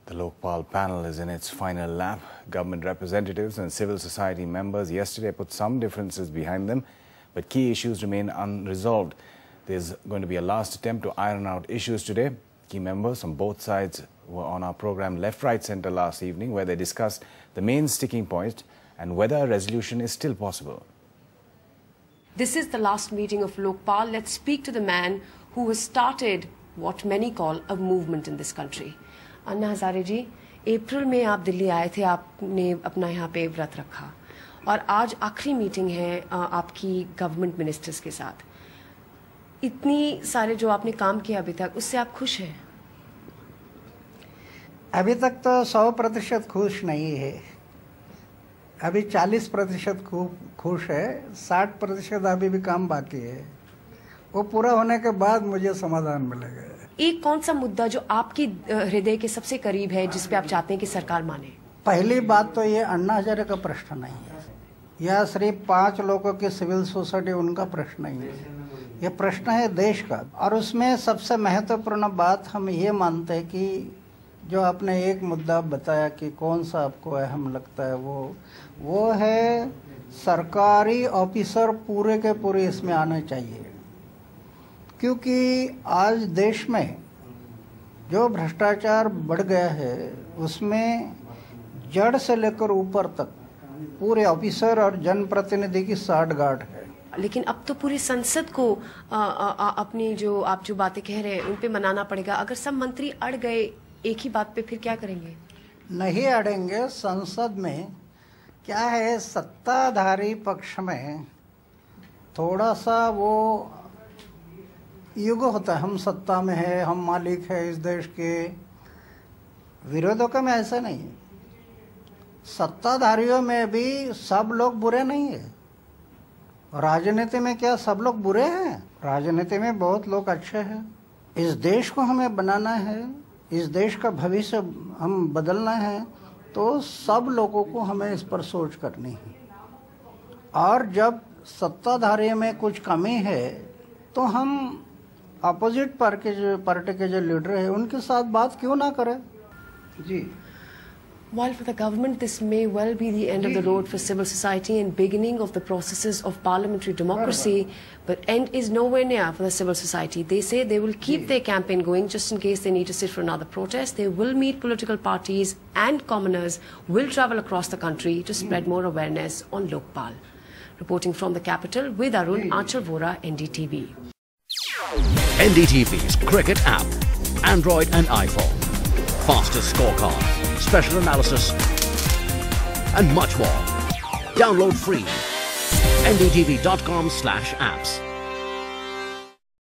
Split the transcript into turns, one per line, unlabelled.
The Lokpal panel is in its final lap. Government representatives and civil society members yesterday put some differences behind them, but key issues remain unresolved. There's going to be a last attempt to iron out issues today. Key members from both sides were on our program Left, Right, Centre last evening, where they discussed the main sticking points and whether a resolution is still possible.
This is the last meeting of Lokpal. Let's speak to the man who has started what many call a movement in this country. Anna Hazare जी, अप्रैल में आप दिल्ली आए थे, आपने अपना यहाँ पे व्रत रखा और आज आखिरी मीटिंग है आपकी गवर्नमेंट मिनिस्टर्स के साथ। इतनी सारे जो आपने काम किया अभी तक, उससे आप खुश हैं?
अभी तक तो 100% खुश नहीं है, अभी 40% खुश है, 60% अभी भी काम बाकी है। वो पूरा होने के बाद मुझे समाधान मिलेगा।
एक कौन सा मुद्दा जो आपकी हृदय के सबसे करीब है, जिस पे आप चाहते हैं कि सरकार माने?
पहली बात तो ये अन्ना हजारे का प्रश्न नहीं है, या सिर्फ 5 लोगों की सिविल सोसाइटी उनका प्रश्न नहीं है, ये प्रश्न है देश का। और उसमें सबसे महत्वपूर्ण बात हम ये मानते हैं कि जो आपने एक मुद्दा बताया कि कौन सा आपको अहम लगता है, वो है सरकारी ऑफिसर पूरे के पूरे इसमें आने चाहिए, क्योंकि आज देश में जो भ्रष्टाचार बढ़ गया है उसमें जड़ से लेकर ऊपर तक पूरे ऑफिसर और जनप्रतिनिधि की साठगांठ है।
लेकिन अब तो पूरी संसद को अपनी जो आप जो बातें कह रहे हैं उन पे मनाना पड़ेगा। अगर सब मंत्री अड़ गए एक ही बात पे, फिर क्या करेंगे?
नहीं अड़ेंगे। संसद में क्या है, सत्ताधारी पक्ष में थोड़ा सा वो युग होता है, हम सत्ता में है, हम मालिक है इस देश के। विरोधकों में ऐसा नहीं है, सत्ताधारियों में भी सब लोग बुरे नहीं है। राजनीति में क्या सब लोग बुरे हैं? राजनीति में बहुत लोग अच्छे हैं। इस देश को हमें बनाना है, इस देश का भविष्य हम बदलना है, तो सब लोगों को हमें इस पर सोच करनी है। और जब सत्ताधारी में कुछ कमी है तो हम अपोजिट पार्टी के जो लीडर है उनके साथ बात क्यों ना करें? जी।
While for the government this may well be the end of the road for civil society and beginning of the processes of parliamentary democracy, but end is nowhere near for the civil society. They say they will keep their campaign going just in case they need to sit for another protest. They will meet political parties and commoners will travel across the country to spread more awareness on Lokpal. Reporting from the capital with Arun, Aanchal Vora, NDTV.
NDTV's cricket app, Android and iPhone. Fastest scorecard, special analysis, and much more. Download free. ndtv.com/apps.